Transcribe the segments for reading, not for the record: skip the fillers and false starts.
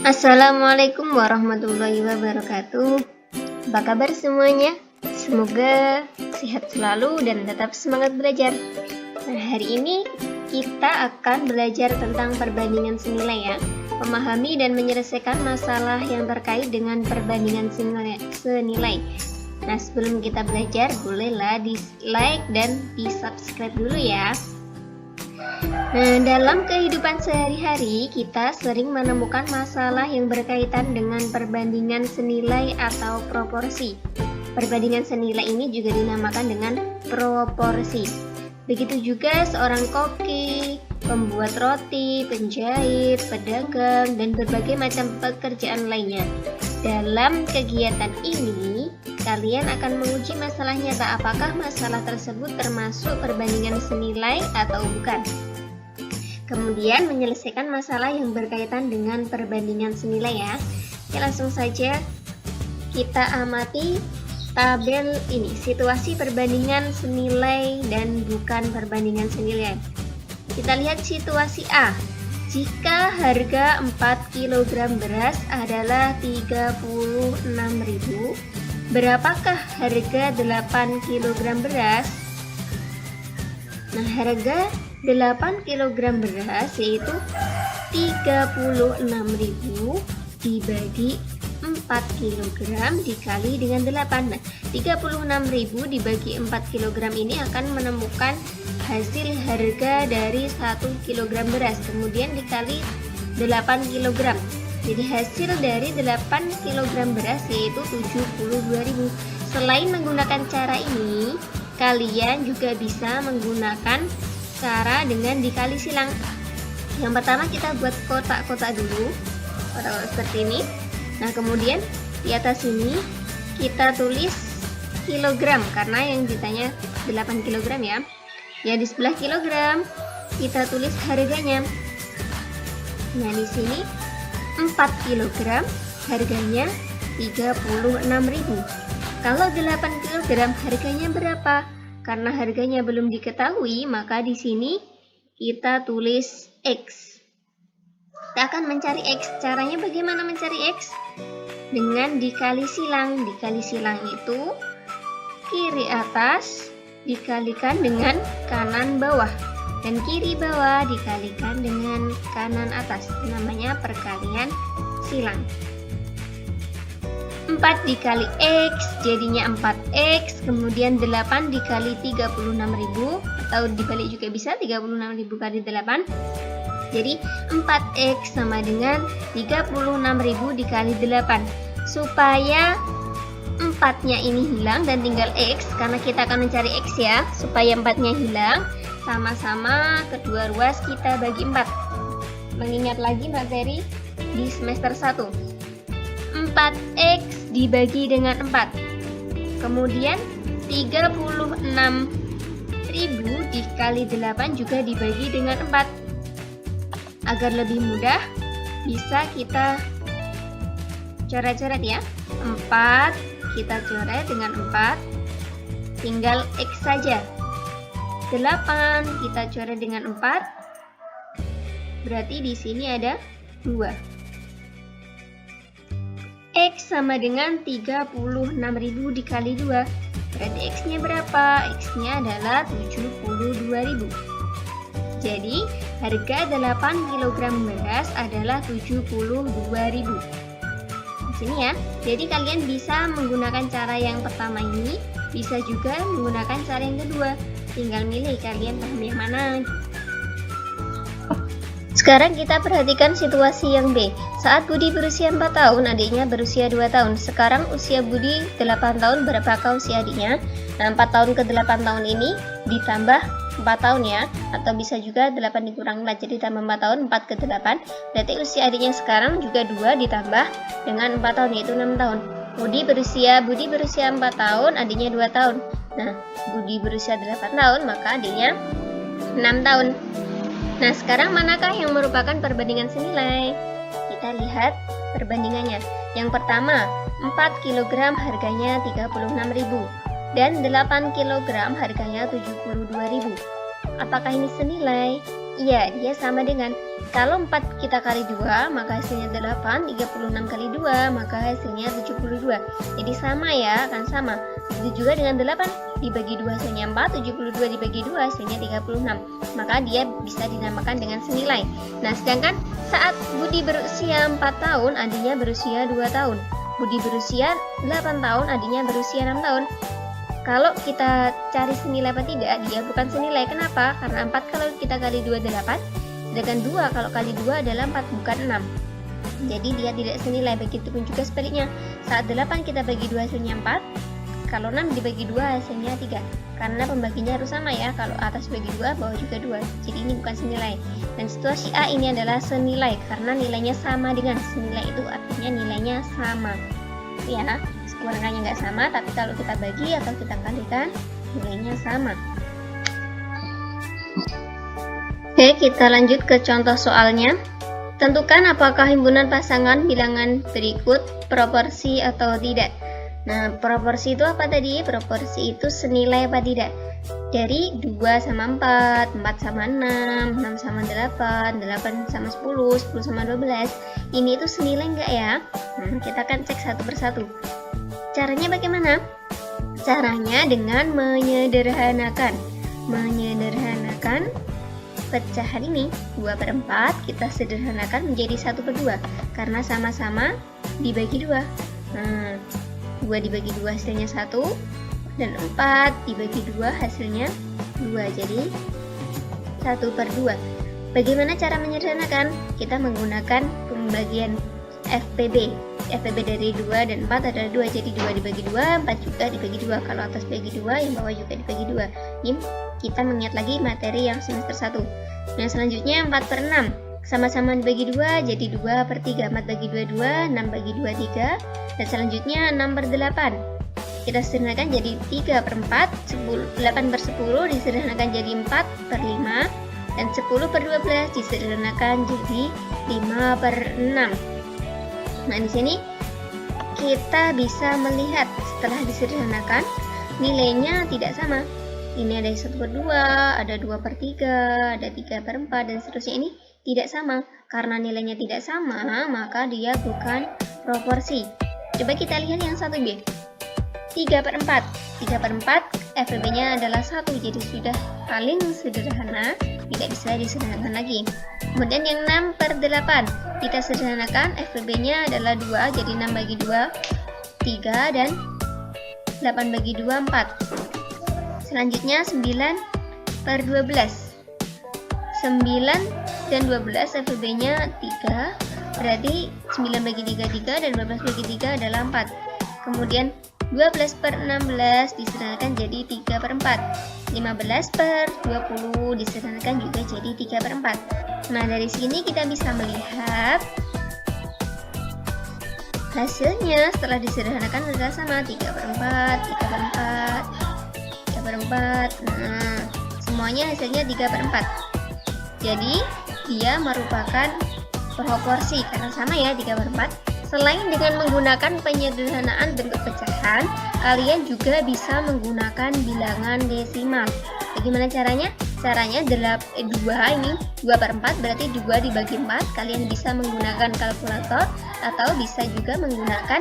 Assalamualaikum warahmatullahi wabarakatuh. Apa kabar semuanya? Semoga sehat selalu dan tetap semangat belajar. Nah, hari ini kita akan belajar tentang perbandingan senilai ya. Memahami dan menyelesaikan masalah yang terkait dengan perbandingan senilai. Nah, sebelum kita belajar, bolehlah di-like dan di-subscribe dulu ya. Nah, dalam kehidupan sehari-hari, kita sering menemukan masalah yang berkaitan dengan perbandingan senilai atau proporsi. Perbandingan senilai ini juga dinamakan dengan proporsi. Begitu juga seorang koki, pembuat roti, penjahit, pedagang, dan berbagai macam pekerjaan lainnya. Dalam kegiatan ini, kalian akan menguji masalah nyata apakah masalah tersebut termasuk perbandingan senilai atau bukan. Kemudian menyelesaikan masalah yang berkaitan dengan perbandingan senilai ya. Oke, langsung saja kita amati tabel ini, situasi perbandingan senilai dan bukan perbandingan senilai. Kita lihat situasi A. Jika harga 4 kg beras adalah 36.000, berapakah harga 8 kg beras? Nah, harga 8 kg beras yaitu 36.000 dibagi 4 kg dikali dengan 8. Nah, 36.000 dibagi 4 kg ini akan menemukan hasil harga dari 1 kg beras, kemudian dikali 8 kg. Jadi hasil dari 8 kg beras yaitu 72.000. Selain menggunakan cara ini, kalian juga bisa menggunakan cara dengan dikali silang. Yang pertama kita buat kotak-kotak dulu, kotak-kotak seperti ini. Nah, kemudian di atas ini kita tulis kilogram karena yang ditanya 8 kg ya. Ya, di sebelah kilogram kita tulis harganya. Nah, di sini 4 kg harganya 36.000. Kalau 8 kg harganya berapa? Karena harganya belum diketahui, maka di sini kita tulis X. Kita akan mencari X. Caranya bagaimana mencari X? Dengan dikali silang. Dikali silang itu kiri atas dikalikan dengan kanan bawah, dan kiri bawah dikalikan dengan kanan atas. Namanya perkalian silang. 4 dikali X jadinya 4X, kemudian 8 dikali 36.000 atau dibalik juga bisa, 36.000 kali 8. Jadi 4X sama dengan 36.000 dikali 8. Supaya 4-nya ini hilang dan tinggal X, karena kita akan mencari X ya. Supaya 4-nya hilang, sama-sama kedua ruas kita bagi 4. Mengingat lagi materi di semester 1. 4X dibagi dengan 4. Kemudian 36.000 dikali 8 juga dibagi dengan 4. Agar lebih mudah, bisa kita coret-coret ya. 4 kita coret dengan 4, tinggal X saja. 8 kita coret dengan 4, berarti di sini ada 2. X sama dengan 36.000 dikali 2. Berarti X-nya berapa? X-nya adalah 72.000. Jadi, harga 8 kg beras adalah 72.000. Di sini ya. Jadi, kalian bisa menggunakan cara yang pertama ini, bisa juga menggunakan cara yang kedua. Tinggal milih kalian paham yang mana. Sekarang kita perhatikan situasi yang B. Saat Budi berusia 4 tahun, adiknya berusia 2 tahun. Sekarang usia Budi 8 tahun, berapakah usia adiknya? Nah, 4 tahun ke 8 tahun ini ditambah 4 tahun ya. Atau bisa juga 8 dikurang 4, jadi tambah 4 tahun, 4 ke 8. Berarti usia adiknya sekarang juga 2 ditambah dengan 4 tahun, yaitu 6 tahun. Budi berusia 4 tahun, adiknya 2 tahun. Nah, Budi berusia 8 tahun, maka adiknya 6 tahun. Nah, sekarang manakah yang merupakan perbandingan senilai? Kita lihat perbandingannya. Yang pertama, 4 kg harganya 36.000 dan 8 kg harganya 72.000. Apakah ini senilai? Iya, dia sama dengan, kalau 4 kita kali 2, maka hasilnya 8, 36 kali 2, maka hasilnya 72. Jadi sama ya, akan sama. Begitu juga dengan 8 dibagi 2 hasilnya 4, 72 dibagi 2 hasilnya 36. Maka dia bisa dinamakan dengan senilai. Nah, sedangkan saat Budi berusia 4 tahun, adiknya berusia 2 tahun. Budi berusia 8 tahun, adiknya berusia 6 tahun. Kalau kita cari senilai apa tidak, dia bukan senilai. Kenapa? Karena 4 kalau kita kali 2 8, sedangkan 2 kalau kali 2 adalah 4, bukan 6. Jadi dia tidak senilai. Begitupun juga sebaliknya. Saat 8 kita bagi 2 hasilnya 4, kalau 6 dibagi 2 hasilnya 3. Karena pembaginya harus sama ya. Kalau atas bagi 2, bawah juga 2. Jadi ini bukan senilai. Dan situasi A ini adalah senilai karena nilainya sama dengan. Senilai itu artinya nilainya sama. Ya, meskipun angkanya nggak sama, tapi kalau kita bagi atau kita kalikan, nilainya sama. Oke, kita lanjut ke contoh soalnya. Tentukan apakah himpunan pasangan bilangan berikut proporsi atau tidak. Nah, proporsi itu apa tadi? Proporsi itu senilai apa tidak? Dari 2 sama 4, 4 sama 6, 6 sama 8, 8 sama 10, 10 sama 12. Ini itu senilai enggak ya? Nah, kita akan cek satu persatu. Caranya bagaimana? Caranya dengan menyederhanakan. Menyederhanakan pecahan ini 2/4 kita sederhanakan menjadi 1/2 karena sama-sama dibagi 2. Nah, 2 dibagi 2 hasilnya 1 dan 4 dibagi 2 hasilnya 2, jadi 1/2. Bagaimana cara menyederhanakan? Kita menggunakan pembagian FPB. FPB dari 2 dan 4 adalah 2, jadi 2 dibagi 2, 4 juga dibagi 2. Kalau atas bagi 2, yang bawah juga dibagi 2. Ini kita mengingat lagi materi yang semester 1. Nah, selanjutnya 4/6. Sama-sama dibagi 2, jadi 2/3. 4 bagi 2, 2, 6 bagi 2, 3. Dan selanjutnya 6/8. Kita sederhanakan jadi 3/4, 8/10 disederhanakan jadi 4/5, dan 10/12 disederhanakan jadi 5/6. Nah, di sini kita bisa melihat setelah disederhanakan nilainya tidak sama. Ini ada 1/2, ada 2/3, ada 3/4, dan seterusnya. Ini tidak sama. Karena nilainya tidak sama, maka dia bukan proporsi. Coba kita lihat yang 1B. 3/4. 3/4 FPB-nya adalah 1, jadi sudah paling sederhana, tidak bisa disederhanakan lagi. Kemudian yang 6/8, kita sederhanakan, FPB-nya adalah 2, jadi 6 bagi 2, 3, dan 8 bagi 2, 4. Selanjutnya 9/12. 9 dan 12 FPB-nya 3, berarti 9 bagi 3, 3, dan 12 bagi 3 adalah 4. Kemudian 12/16 disederhanakan jadi 3/4. 15/20 disederhanakan juga jadi 3/4. Nah, dari sini kita bisa melihat hasilnya setelah disederhanakan adalah sama, 3/4, 3/4, 3/4. Nah, semuanya hasilnya 3/4. Jadi, dia merupakan proporsi karena sama ya, 3/4. Selain dengan menggunakan penyederhanaan bentuk pecahan, kalian juga bisa menggunakan bilangan desimal. Bagaimana caranya? Caranya 2 ini 2/4 berarti 2 dibagi 4. Kalian bisa menggunakan kalkulator atau bisa juga menggunakan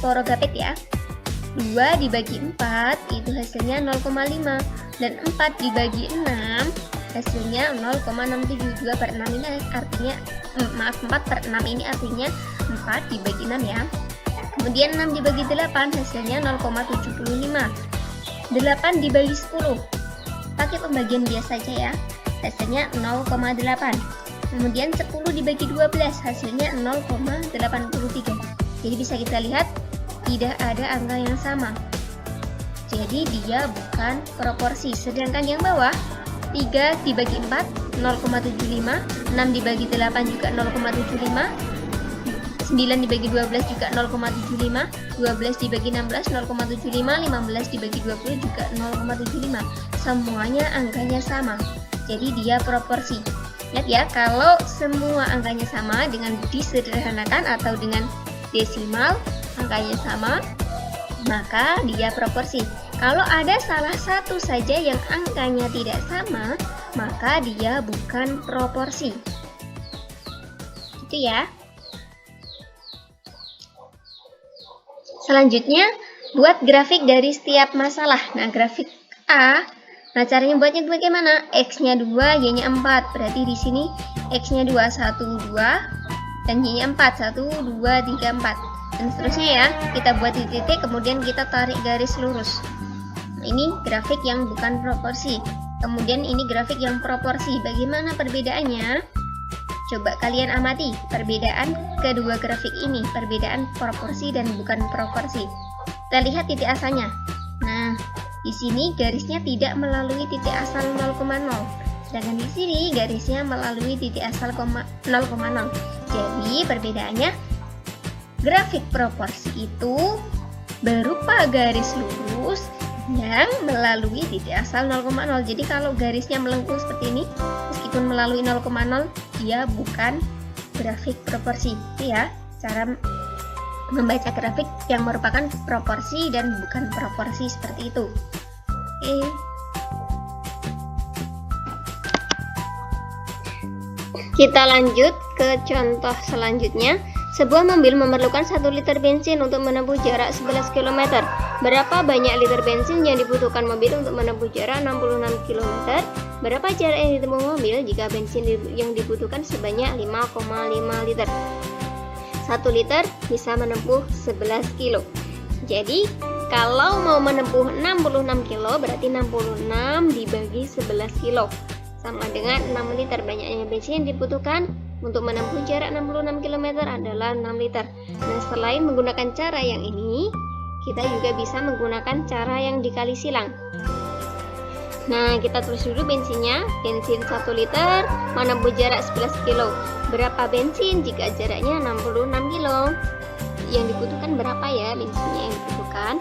porogapet ya. 2 dibagi 4 itu hasilnya 0,5, dan 4 dibagi 6 hasilnya 0,67. 2/6 ini artinya 4/6 ini artinya 4 dibagi 6 ya. Kemudian 6 dibagi 8 hasilnya 0,75. 8 dibagi 10 pakai pembagian biasa aja ya, hasilnya 0,8. Kemudian 10 dibagi 12 hasilnya 0,83. Jadi bisa kita lihat tidak ada angka yang sama, jadi dia bukan proporsi. Sedangkan yang bawah 3 dibagi 4 0,75, 6 dibagi 8 juga 0,75, 9 dibagi 12 juga 0,75, 12 dibagi 16 0,75, 15 dibagi 20 juga 0,75. Semuanya angkanya sama, jadi dia proporsi. Ingat ya, kalau semua angkanya sama dengan disederhanakan atau dengan desimal angkanya sama, maka dia proporsi. Kalau ada salah satu saja yang angkanya tidak sama, maka dia bukan proporsi. Gitu ya. Selanjutnya, buat grafik dari setiap masalah. Nah, grafik A, nah caranya buatnya bagaimana? X-nya 2, Y-nya 4. Berarti di sini X-nya 2, 1, 2, dan Y-nya 4, 1, 2, 3, 4. Dan seterusnya ya, kita buat titik, kemudian kita tarik garis lurus. Ini grafik yang bukan proporsi. Kemudian ini grafik yang proporsi. Bagaimana perbedaannya? Coba kalian amati perbedaan kedua grafik ini, perbedaan proporsi dan bukan proporsi. Kita lihat titik asalnya. Nah, di sini garisnya tidak melalui titik asal 0,0. Sedangkan di sini garisnya melalui titik asal 0,0. Jadi perbedaannya, grafik proporsi itu berupa garis lurus yang melalui titik asal 0,0. Jadi kalau garisnya melengkung seperti ini, meskipun melalui 0,0, dia bukan grafik proporsi. Itu ya, cara membaca grafik yang merupakan proporsi dan bukan proporsi seperti itu. Oke. Kita lanjut ke contoh selanjutnya. Sebuah mobil memerlukan 1 liter bensin untuk menempuh jarak 11 km. Berapa banyak liter bensin yang dibutuhkan mobil untuk menempuh jarak 66 km? Berapa jarak yang ditempuh mobil jika bensin yang dibutuhkan sebanyak 5,5 liter? 1 liter bisa menempuh 11 kilo. Jadi, kalau mau menempuh 66 kilo, berarti 66 dibagi 11 kilo. Sama dengan 6 liter. Banyaknya bensin yang dibutuhkan untuk menempuh jarak 66 km adalah 6 liter. Nah, selain menggunakan cara yang ini, kita juga bisa menggunakan cara yang dikali silang. Nah, kita tulis dulu bensinnya. Bensin 1 liter menempuh jarak 11 kilo. Berapa bensin jika jaraknya 66 kilo? Yang dibutuhkan berapa ya bensinnya yang dibutuhkan?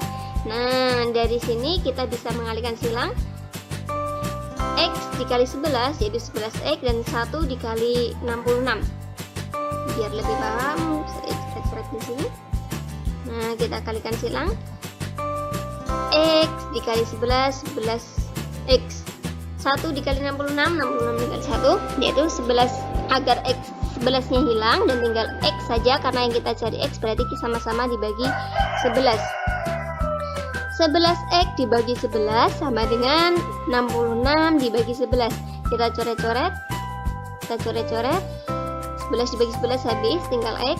Nah, dari sini kita bisa mengalihkan silang. X dikali 11 jadi 11X dan 1 dikali 66. Biar lebih paham, saya coret di sini. Nah, kita kalikan silang. X dikali 11, 11X. 1 dikali 66, 66 dikali 1, yaitu 11. Agar X 11-nya hilang dan tinggal X saja, karena yang kita cari X berarti sama-sama dibagi 11. 11X dibagi 11 sama dengan 66 dibagi 11. Kita coret-coret. 11 dibagi 11 habis, tinggal X.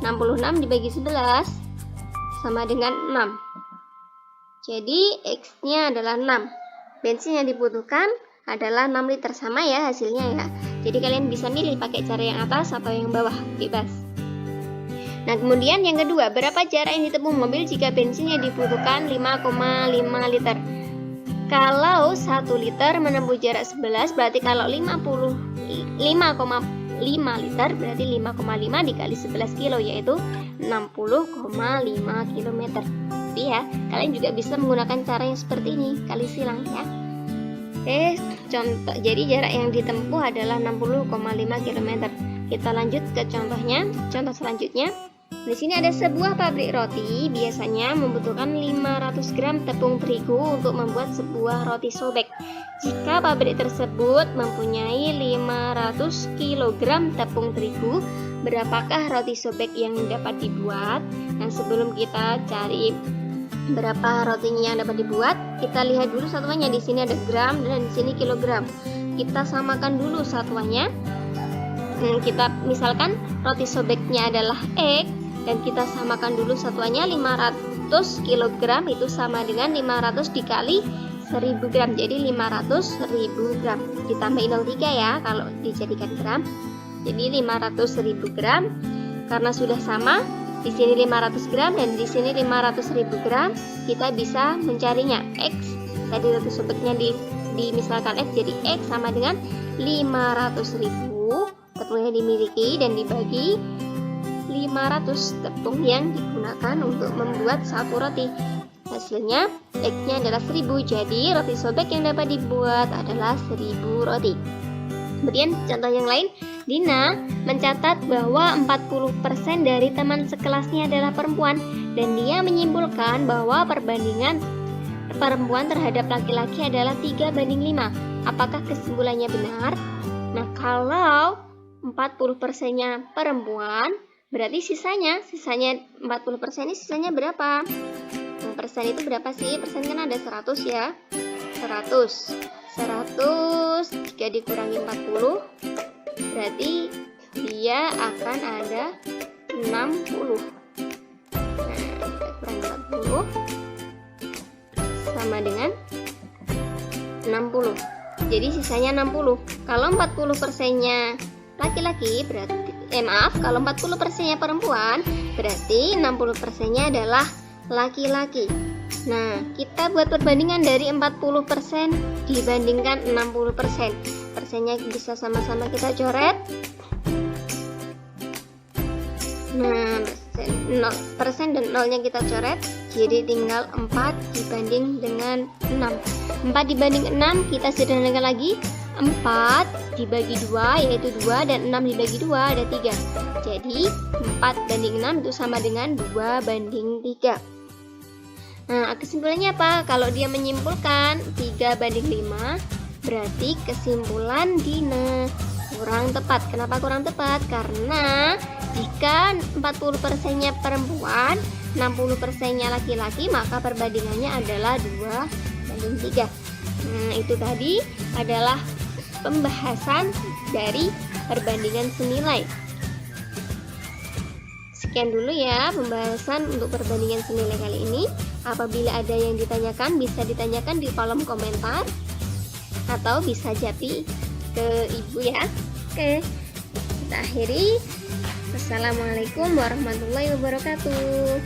66 dibagi 11 sama dengan 6. Jadi X-nya adalah 6. Bensin yang dibutuhkan adalah 6 liter, sama ya hasilnya ya. Jadi kalian bisa milih pakai cara yang atas atau yang bawah, bebas. Nah, kemudian yang kedua, berapa jarak yang ditempuh mobil jika bensin yang dibutuhkan 5,5 liter? Kalau 1 liter menempuh jarak 11, berarti kalau 5,5 liter berarti 5,5 dikali 11 kilo, yaitu 60,5 km. Jadi ya, kalian juga bisa menggunakan cara yang seperti ini, kali silang ya. Oke, contoh, jadi jarak yang ditempuh adalah 60,5 km. Kita lanjut ke contohnya, contoh selanjutnya. Di sini ada sebuah pabrik roti, biasanya membutuhkan 500 gram tepung terigu untuk membuat sebuah roti sobek. Jika pabrik tersebut mempunyai 500 kg tepung terigu, berapakah roti sobek yang dapat dibuat? Nah, sebelum kita cari berapa rotinya yang dapat dibuat, kita lihat dulu satuannya. Di sini ada gram dan di sini kilogram. Kita samakan dulu satuannya. Kita misalkan roti sobeknya adalah X, dan kita samakan dulu satuannya. 500 kg itu sama dengan 500 dikali 1000 gram, jadi 500.000 gram. Ditambahin 03 ya kalau dijadikan gram. Jadi 500.000 gram. Karena sudah sama, di sini 500 gram dan di sini 500.000 gram, kita bisa mencarinya. X tadi roti sobeknya misalkan X, jadi X sama dengan 500.000 tepung yang dimiliki dan dibagi 500 tepung yang digunakan untuk membuat satu roti. Hasilnya X-nya adalah 1000, jadi roti sobek yang dapat dibuat adalah 1000 roti. Kemudian contoh yang lain, Dina mencatat bahwa 40% dari teman sekelasnya adalah perempuan, dan dia menyimpulkan bahwa perbandingan perempuan terhadap laki-laki adalah 3:5. Apakah kesimpulannya benar? Nah, kalau 40%-nya perempuan, berarti sisanya 40% ini sisanya berapa? Persen itu berapa sih? Persen kan ada 100 ya. 100 jika dikurangi 40 berarti dia akan ada 60. Nah, kita kurangi 40 sama dengan 60. Jadi sisanya 60. Kalau 40%-nya laki-laki berarti kalau 40%-nya perempuan berarti 60%-nya adalah laki-laki. Nah, kita buat perbandingan dari 40% dibandingkan 60%. Persennya bisa sama-sama kita coret. Nah, persen dan nolnya kita coret, jadi tinggal 4 dibanding dengan 6. 4 dibanding 6 kita sederhanakan lagi. 4 dibagi 2 yaitu 2, dan 6 dibagi 2 ada 3. Jadi 4 banding 6 itu sama dengan 2 banding 3. Nah, kesimpulannya apa? Kalau dia menyimpulkan 3:5, berarti kesimpulan Dina kurang tepat. Kenapa kurang tepat? Karena jika 40%-nya perempuan, 60%-nya laki-laki, maka perbandingannya adalah 2:3. Nah, itu tadi adalah pembahasan dari perbandingan senilai. Sekian dulu ya pembahasan untuk perbandingan senilai kali ini. Apabila ada yang ditanyakan, bisa ditanyakan di kolom komentar atau bisa japri ke ibu ya. Oke, kita akhiri. Wassalamualaikum warahmatullahi wabarakatuh.